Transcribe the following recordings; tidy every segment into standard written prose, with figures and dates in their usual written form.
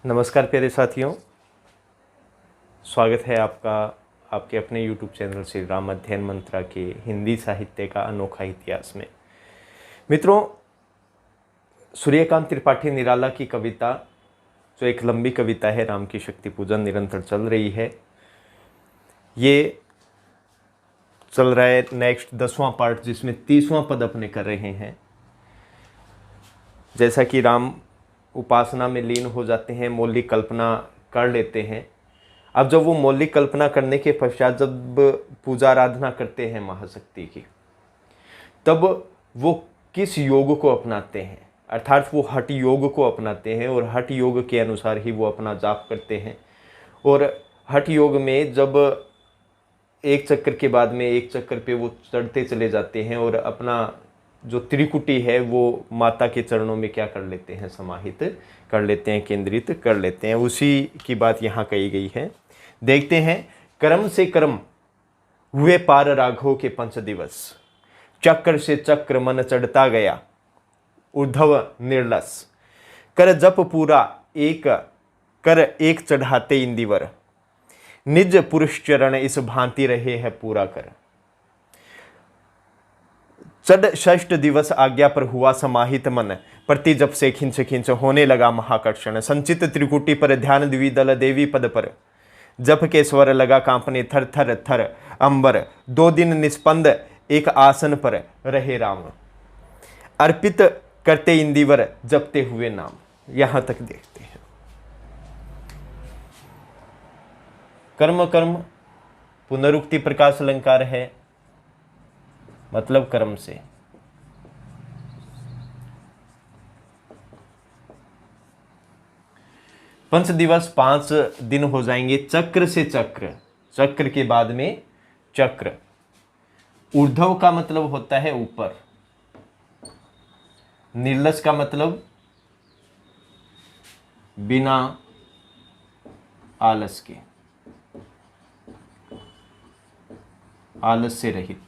नमस्कार प्यारे साथियों, स्वागत है आपका आपके अपने YouTube चैनल श्री राम अध्ययन मंत्रा के हिंदी साहित्य का अनोखा इतिहास में। मित्रों, सूर्यकांत त्रिपाठी निराला की कविता, जो एक लंबी कविता है, राम की शक्ति पूजन निरंतर चल रही है। ये चल रहा है नेक्स्ट 10वां पार्ट, जिसमें 30वां पद अपने कर रहे हैं। जैसा कि राम उपासना में लीन हो जाते हैं, मौलिक कल्पना कर लेते हैं। अब जब वो मौलिक कल्पना करने के पश्चात जब पूजा आराधना करते हैं महाशक्ति की, तब वो किस योग को अपनाते हैं, अर्थात वो हठ योग को अपनाते हैं और हठ योग के अनुसार ही वो अपना जाप करते हैं। और हठ योग में जब एक चक्कर के बाद में एक चक्कर पे वो चढ़ते चले जाते हैं और अपना जो त्रिकुटी है वो माता के चरणों में क्या कर लेते हैं, समाहित कर लेते हैं, केंद्रित कर लेते हैं। उसी की बात यहाँ कही गई है। देखते हैं। कर्म से कर्म हुए पार राघव के 5 दिवस, चक्र से चक्र मन चढ़ता गया उद्धव निर्लस, कर जप पूरा एक कर एक चढ़ाते इंदिवर, निज पुरुष चरण इस भांति रहे है पूरा कर। चढ़ षष्ठ दिवस आज्ञा पर हुआ समाहित मन, प्रति जप से खिंच खिंच होने लगा महाकर्षण। संचित त्रिकुटी पर ध्यान द्विदल देवी पद पर, जप के स्वर लगा कांपने थर थर थर अंबर। 2 दिन निस्पंद एक आसन पर रहे राम, अर्पित करते इंदिवर जपते हुए नाम। यहां तक देखते हैं। कर्म कर्म पुनरुक्ति प्रकाश अलंकार है, मतलब कर्म से। 5 दिवस 5 दिन हो जाएंगे। चक्र से चक्र, चक्र के बाद में चक्र। ऊर्ध्व का मतलब होता है ऊपर, निर्लस का मतलब बिना आलस के, आलस से रहित।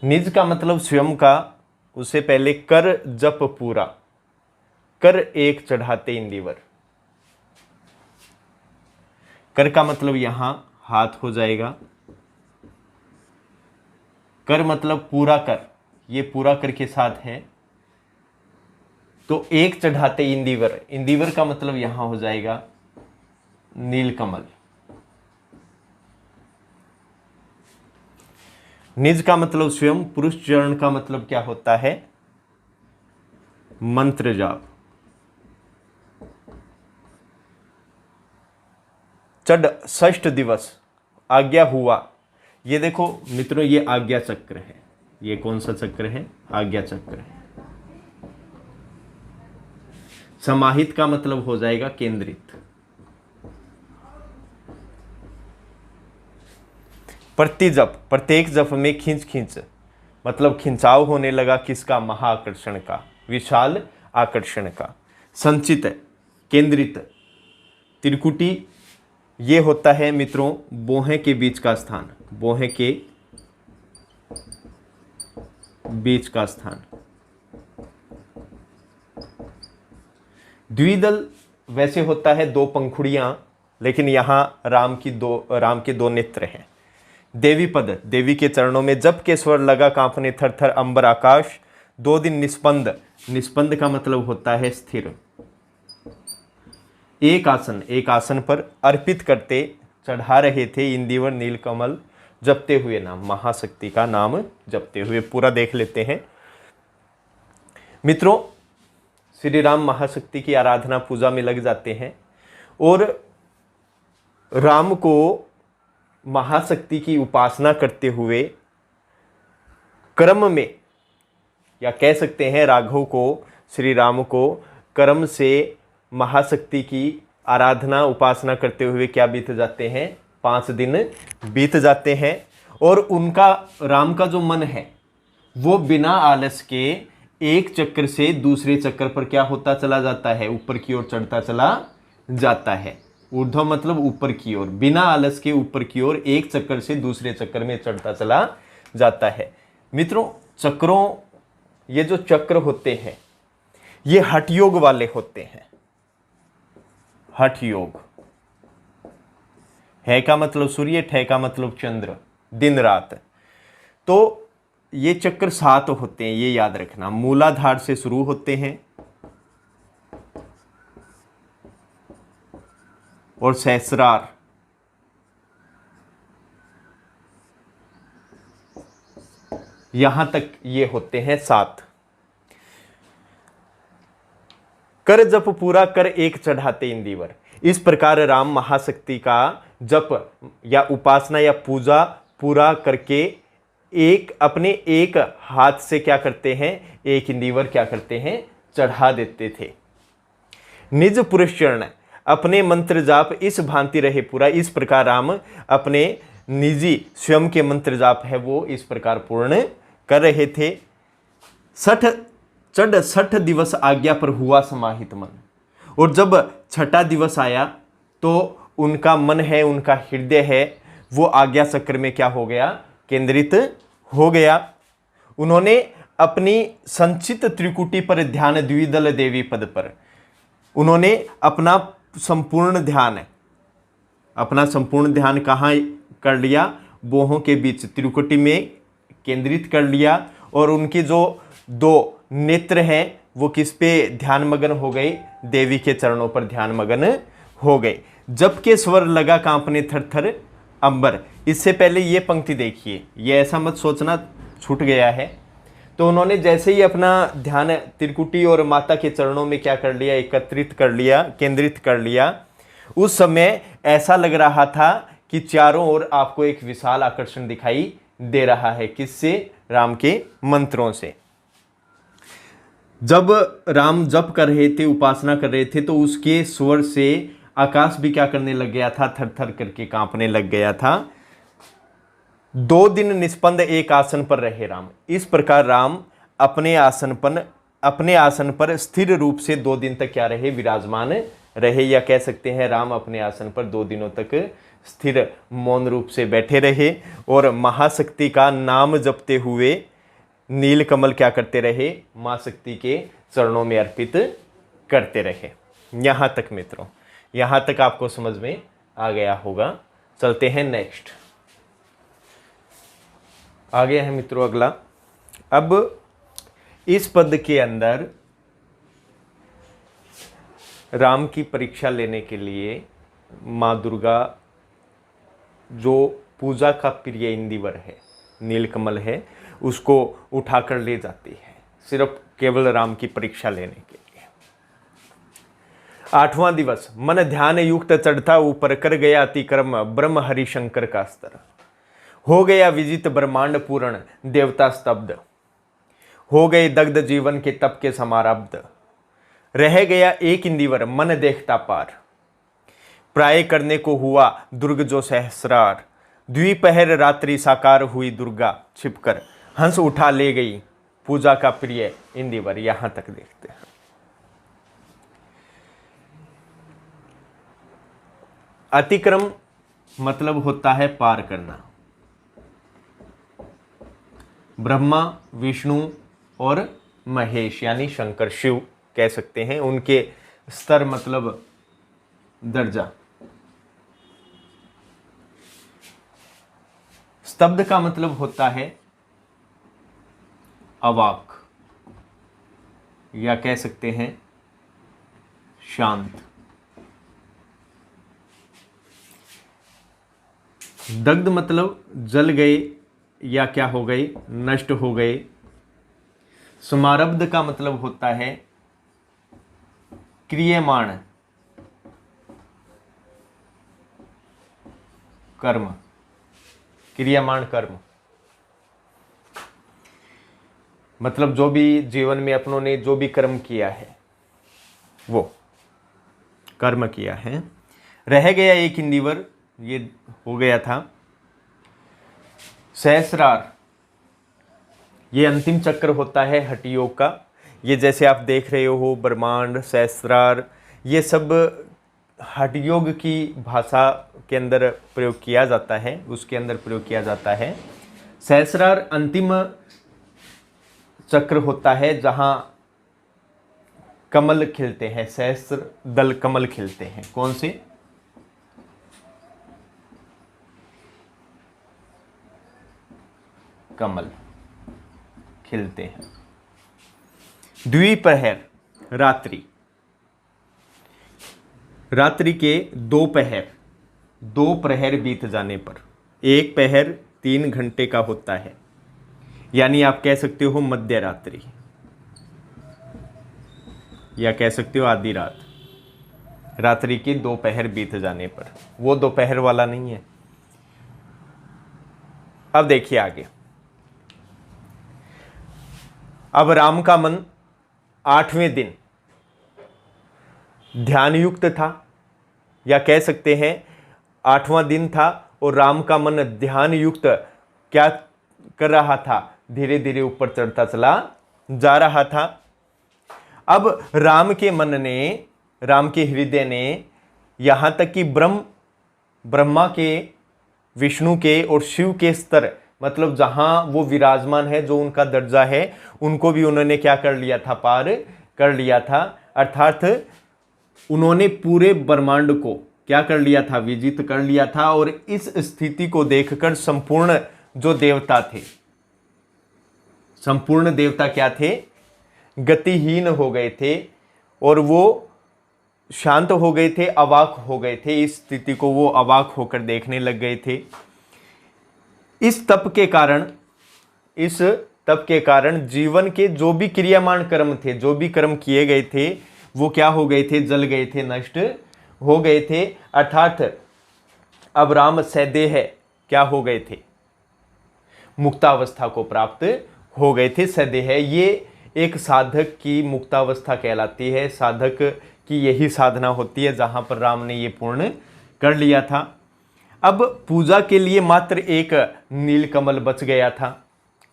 निज का मतलब स्वयं का, उससे पहले कर जप पूरा, कर एक चढ़ाते इंदिवर। कर का मतलब यहां हाथ हो जाएगा। कर मतलब पूरा कर, ये पूरा कर के साथ है, तो एक चढ़ाते इंदिवर। इंदिवर का मतलब यहां हो जाएगा नीलकमल। निज का मतलब स्वयं, पुरुष चरण का मतलब क्या होता है, मंत्र जाप। चढ़ षष्ठ दिवस आज्ञा हुआ। ये देखो मित्रों, ये आज्ञा चक्र है। ये कौन सा चक्र है, आज्ञा चक्र है। समाहित का मतलब हो जाएगा केंद्रित। प्रति जप, प्रत्येक जप में खींच खींच, मतलब खिंचाव होने लगा किसका, महाआकर्षण का, विशाल आकर्षण का। संचित, केंद्रित। त्रिकुटी ये होता है मित्रों बोहे के बीच का स्थान, बोहे के बीच का स्थान। द्विदल वैसे होता है 2 पंखुड़ियां, लेकिन यहां राम के 2 नेत्र हैं। देवी पद, देवी के चरणों में जप के स्वर लगा कांपने थर थर अंबर आकाश। 2 दिन निस्पंद, निस्पंद का मतलब होता है स्थिर। एक आसन, एक आसन पर अर्पित करते चढ़ा रहे थे इंदिवर नीलकमल, जपते हुए नाम, महाशक्ति का नाम जपते हुए। पूरा देख लेते हैं। मित्रों, श्री राम महाशक्ति की आराधना पूजा में लग जाते हैं और राम को महाशक्ति की उपासना करते हुए क्रम में, या कह सकते हैं राघव को, श्री राम को कर्म से महाशक्ति की आराधना उपासना करते हुए क्या बीत जाते हैं, 5 दिन बीत जाते हैं। और उनका, राम का जो मन है वो बिना आलस के एक चक्र से दूसरे चक्र पर क्या होता चला जाता है, ऊपर की ओर चढ़ता चला जाता है। ऊर्ध्व मतलब ऊपर की ओर, बिना आलस के ऊपर की ओर एक चक्कर से दूसरे चक्कर में चढ़ता चला जाता है। मित्रों, चक्रों, ये जो चक्र होते हैं ये हठ योग वाले होते हैं। हठ योग। है का मतलब सूर्य, ठे का मतलब चंद्र, दिन रात। तो ये चक्र 7 होते हैं, ये याद रखना। मूलाधार से शुरू होते हैं और सहस्रार, यहां तक ये होते हैं 7। कर जप पूरा कर एक चढ़ाते इंदिवर। इस प्रकार राम महाशक्ति का जप या उपासना या पूजा पूरा करके अपने एक हाथ से क्या करते हैं, एक इंदिवर क्या करते हैं, चढ़ा देते थे। निज पुरुष चरण अपने मंत्र जाप इस भांति रहे पूरा। इस प्रकार राम अपने निजी स्वयं के मंत्र जाप है वो इस प्रकार पूर्ण कर रहे थे। 60 दिवस आज्ञा पर हुआ समाहित मन। और जब 6ठा दिवस आया तो उनका मन है, उनका हृदय है, वो आज्ञा चक्र में क्या हो गया, केंद्रित हो गया। उन्होंने अपनी संचित त्रिकुटी पर ध्यान, द्विदल देवी पद पर उन्होंने अपना संपूर्ण ध्यान कहाँ कर लिया, बोहों के बीच त्रिकुटी में केंद्रित कर लिया। और उनकी जो 2 नेत्र हैं वो किस पे ध्यान मगन हो गए, देवी के चरणों पर ध्यान मगन हो गए। जब के स्वर लगा कांपने थर-थर अंबर। इससे पहले ये पंक्ति देखिए, ये ऐसा मत सोचना छूट गया है। तो उन्होंने जैसे ही अपना ध्यान त्रिकुटी और माता के चरणों में क्या कर लिया, एकत्रित कर लिया, केंद्रित कर लिया, उस समय ऐसा लग रहा था कि चारों ओर आपको एक विशाल आकर्षण दिखाई दे रहा है। किससे, राम के मंत्रों से। जब राम जप कर रहे थे, उपासना कर रहे थे, तो उसके स्वर से आकाश भी क्या करने लग गया था, थर थर करके कांपने लग गया था। 2 दिन निष्पंद एक आसन पर रहे राम। इस प्रकार राम अपने आसन पर स्थिर रूप से 2 दिन तक क्या रहे, विराजमान रहे। या कह सकते हैं राम अपने आसन पर 2 दिनों तक स्थिर मौन रूप से बैठे रहे और महाशक्ति का नाम जपते हुए नील कमल क्या करते रहे, मां शक्ति के चरणों में अर्पित करते रहे। यहां तक मित्रों, यहां तक आपको समझ में आ गया होगा। चलते हैं नेक्स्ट। आ गया है मित्रों अगला। अब इस पद के अंदर राम की परीक्षा लेने के लिए मां दुर्गा जो पूजा का प्रिय इंदिवर है, नीलकमल है, उसको उठाकर ले जाती है, सिर्फ केवल राम की परीक्षा लेने के लिए। 8वां दिवस मन ध्यान युक्त चढ़ता ऊपर, कर गया अतिक्रम ब्रह्म हरिशंकर का स्तर। हो गया विजित ब्रह्मांड पूर्ण, देवता स्तब्ध हो गए, दग्ध जीवन के तप के समारब्ध। रह गया एक इंदिवर मन देखता पार, प्राय करने को हुआ दुर्ग जो सहस्रार। द्विपहर रात्रि साकार हुई दुर्गा छिपकर, हंस उठा ले गई पूजा का प्रिय इंदिवर। यहां तक देखते हैं। अतिक्रम मतलब होता है पार करना। ब्रह्मा, विष्णु और महेश यानी शंकर, शिव कह सकते हैं, उनके स्तर मतलब दर्जा। स्तब्ध का मतलब होता है अवाक, या कह सकते हैं शांत। दग्ध मतलब जल गए या क्या हो गए, नष्ट हो गए। समारब्ध का मतलब होता है क्रियमाण कर्म, क्रियमाण कर्म मतलब जो भी जीवन में अपनों ने जो भी कर्म किया है वो कर्म किया है। रह गया एक इंदिवर, ये हो गया था। सहस्रार ये अंतिम चक्र होता है हठ योग का। ये जैसे आप देख रहे हो ब्रह्मांड, सहस्रार, ये सब हठ योग की भाषा के अंदर प्रयोग किया जाता है, उसके अंदर प्रयोग किया जाता है। सहस्रार अंतिम चक्र होता है जहां कमल खिलते हैं, सहस्त्र दल कमल खिलते हैं। कौन से? कमल खिलते हैं। द्विप्रहर, रात्रि, रात्रि के दो प्रहर बीत जाने पर, एक पहर 3 घंटे का होता है, यानी आप कह सकते हो मध्य रात्रि, या कह सकते हो आधी रात। रात्रि के 2 पहर बीत जाने पर, वो दोपहर वाला नहीं है। अब देखिए आगे। अब राम का मन 8वें दिन ध्यान युक्त था, या कह सकते हैं 8वां दिन था, और राम का मन ध्यान युक्त क्या कर रहा था? धीरे धीरे ऊपर चढ़ता चला जा रहा था। अब राम के मन ने, राम के हृदय ने, यहां तक कि ब्रह्मा के, विष्णु के और शिव के स्तर, मतलब जहां वो विराजमान है, जो उनका दर्जा है, उनको भी उन्होंने क्या कर लिया था? पार कर लिया था। अर्थात उन्होंने पूरे ब्रह्मांड को क्या कर लिया था? विजित कर लिया था। और इस स्थिति को देखकर संपूर्ण जो देवता थे, संपूर्ण देवता क्या थे? गतिहीन हो गए थे, और वो शांत हो गए थे, अवाक हो गए थे। इस स्थिति को वो अवाक होकर देखने लग गए थे। इस तप के कारण जीवन के जो भी क्रियामान कर्म थे, जो भी कर्म किए गए थे, वो क्या हो गए थे? जल गए थे, नष्ट हो गए थे। अर्थात अब राम सदेह क्या हो गए थे? मुक्तावस्था को प्राप्त हो गए थे। सदेह ये एक साधक की मुक्तावस्था कहलाती है। साधक की यही साधना होती है, जहां पर राम ने ये पूर्ण कर लिया था। अब पूजा के लिए मात्र एक नीलकमल बच गया था।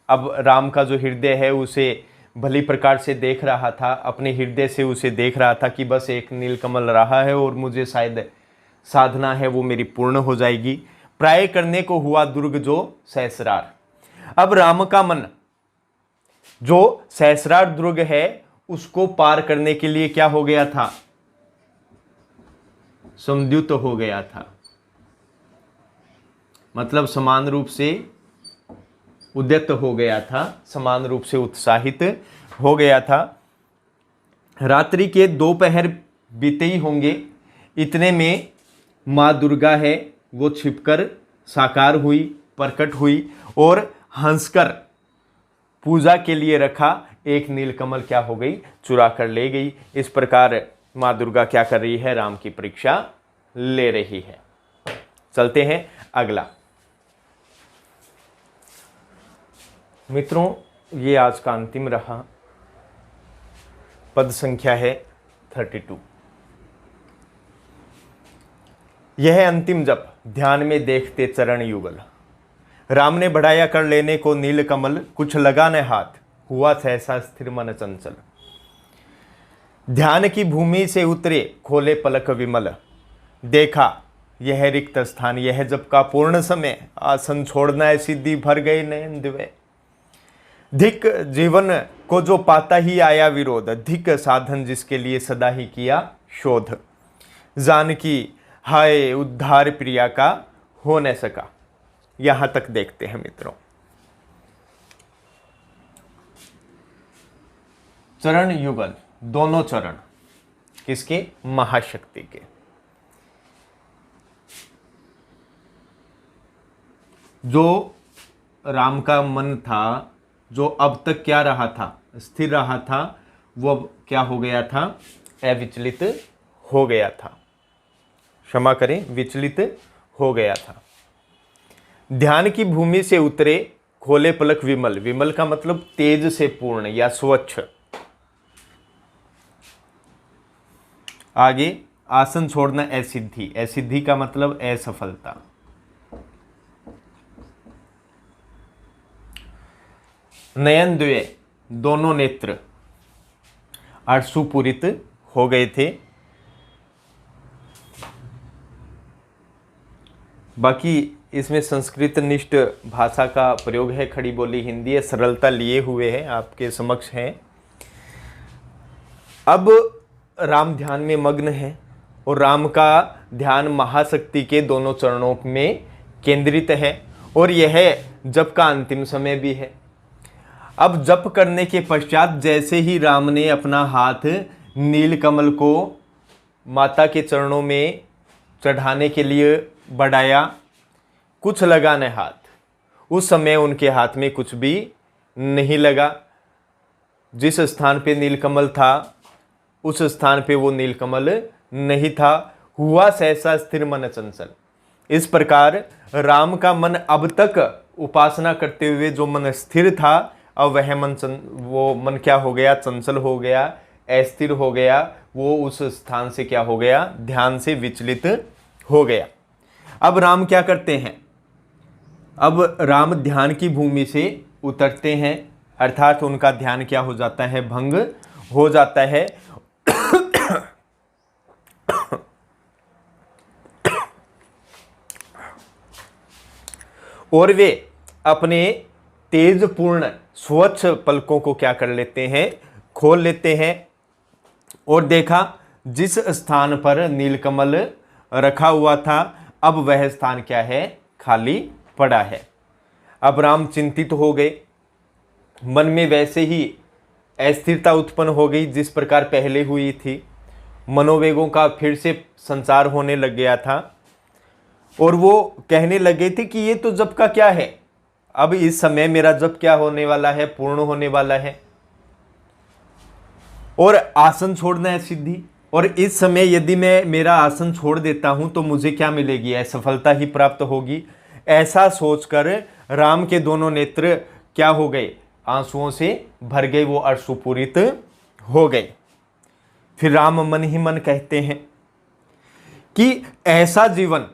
अब राम का जो हृदय है उसे भली प्रकार से देख रहा था, अपने हृदय से उसे देख रहा था कि बस एक नीलकमल रहा है और मुझे शायद साधना है वो मेरी पूर्ण हो जाएगी। प्राय करने को हुआ दुर्ग जो सहस्रार। अब राम का मन जो सहस्रार दुर्ग है उसको पार करने के लिए क्या हो गया था? समद्युत हो गया था, मतलब समान रूप से उद्यत हो गया था, समान रूप से उत्साहित हो गया था। रात्रि के 2 पहर बीते ही होंगे, इतने में माँ दुर्गा है वो छिपकर साकार हुई, प्रकट हुई, और हंसकर पूजा के लिए रखा एक नीलकमल क्या हो गई? चुरा कर ले गई। इस प्रकार माँ दुर्गा क्या कर रही है? राम की परीक्षा ले रही है। चलते हैं अगला। मित्रों, ये आज का अंतिम रहा। पद संख्या है 32। यह अंतिम जप ध्यान में देखते चरण युगल। राम ने बढ़ाया कर लेने को नील कमल, कुछ लगा न हाथ, हुआ सहसा स्थिर मन चंचल। ध्यान की भूमि से उतरे खोले पलक विमल, देखा यह रिक्त स्थान, यह जप का पूर्ण समय, आसन छोड़ना है सिद्धि भर गए नयन दिवे। धिक जीवन को जो पाता ही आया विरोध, धिक साधन जिसके लिए सदा ही किया शोध। जानकी हाय उद्धार प्रिया का हो न सका। यहां तक देखते हैं मित्रों। चरण युगल, दोनों चरण किसके? महाशक्ति के। जो राम का मन था, जो अब तक क्या रहा था? स्थिर रहा था, वो अब क्या हो गया था? अविचलित हो गया था। क्षमा करें, विचलित हो गया था। ध्यान की भूमि से उतरे खोले पलक विमल, विमल का मतलब तेज से पूर्ण या स्वच्छ। आगे आसन छोड़ना असिद्धि, असिद्धि का मतलब असफलता। नयन द्वय, दोनों नेत्र आंसुपूरित हो गए थे। बाकी इसमें संस्कृत निष्ठ भाषा का प्रयोग है, खड़ी बोली हिंदी है, सरलता लिए हुए है, आपके समक्ष है। अब राम ध्यान में मग्न है और राम का ध्यान महाशक्ति के दोनों चरणों में केंद्रित है और यह जप का अंतिम समय भी है। अब जप करने के पश्चात जैसे ही राम ने अपना हाथ नीलकमल को माता के चरणों में चढ़ाने के लिए बढ़ाया, कुछ लगा न हाथ, उस समय उनके हाथ में कुछ भी नहीं लगा। जिस स्थान पे नीलकमल था उस स्थान पे वो नीलकमल नहीं था। हुआ सहसा स्थिर मन चंचल। इस प्रकार राम का मन अब तक उपासना करते हुए जो मन स्थिर था, अब वह वो मन क्या हो गया, चंचल हो गया, अस्थिर हो गया। वो उस स्थान से क्या हो गया, ध्यान से विचलित हो गया। अब राम क्या करते हैं, अब राम ध्यान की भूमि से उतरते हैं, अर्थात उनका ध्यान क्या हो जाता है, भंग हो जाता है। और वे अपने तेजपूर्ण स्वच्छ पलकों को क्या कर लेते हैं, खोल लेते हैं और देखा जिस स्थान पर नीलकमल रखा हुआ था अब वह स्थान क्या है, खाली पड़ा है। अब राम चिंतित हो गए, मन में वैसे ही अस्थिरता उत्पन्न हो गई जिस प्रकार पहले हुई थी। मनोवेगों का फिर से संचार होने लग गया था और वो कहने लगे थे कि ये तो जप का क्या है, अब इस समय मेरा जप क्या होने वाला है, पूर्ण होने वाला है और आसन छोड़ना है सिद्धि। और इस समय यदि मैं मेरा आसन छोड़ देता हूं तो मुझे क्या मिलेगी, असफलता ही प्राप्त होगी। ऐसा सोचकर राम के दोनों नेत्र क्या हो गए, आंसुओं से भर गए, वो अश्रुपूरित हो गए। फिर राम मन ही मन कहते हैं कि ऐसा जीवन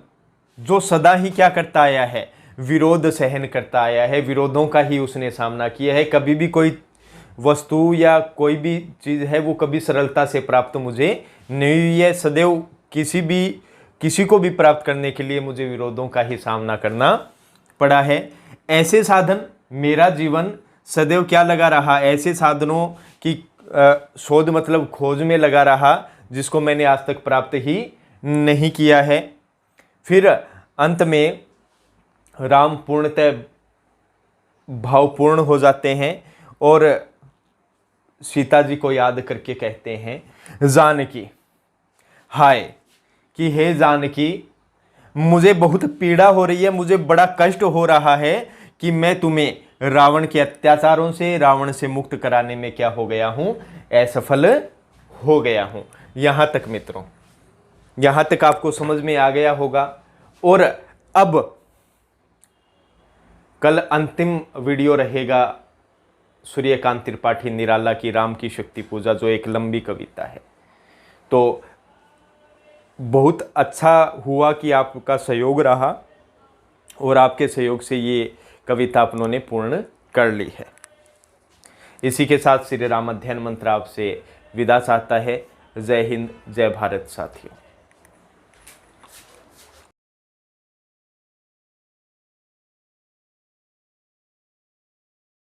जो सदा ही क्या करता आया है, विरोध सहन करता आया है, विरोधों का ही उसने सामना किया है। कभी भी कोई वस्तु या कोई भी चीज़ है वो कभी सरलता से प्राप्त मुझे नहीं हुई है। सदैव किसी को भी प्राप्त करने के लिए मुझे विरोधों का ही सामना करना पड़ा है। ऐसे साधन, मेरा जीवन सदैव क्या लगा रहा, ऐसे साधनों की शोध मतलब खोज में लगा रहा जिसको मैंने आज तक प्राप्त ही नहीं किया है। फिर अंत में राम पूर्णतः भावपूर्ण हो जाते हैं और सीता जी को याद करके कहते हैं, जानकी हाय, कि हे जानकी मुझे बहुत पीड़ा हो रही है, मुझे बड़ा कष्ट हो रहा है कि मैं तुम्हें रावण के अत्याचारों से, रावण से मुक्त कराने में क्या हो गया हूं, असफल हो गया हूं। यहां तक मित्रों, यहां तक आपको समझ में आ गया होगा। और अब कल अंतिम वीडियो रहेगा सूर्यकांत त्रिपाठी निराला की राम की शक्ति पूजा, जो एक लंबी कविता है। तो बहुत अच्छा हुआ कि आपका सहयोग रहा और आपके सहयोग से ये कविता अपनों ने पूर्ण कर ली है। इसी के साथ श्री राम अध्ययन मंत्र आपसे विदा चाहता है। जय हिंद, जय भारत साथियों।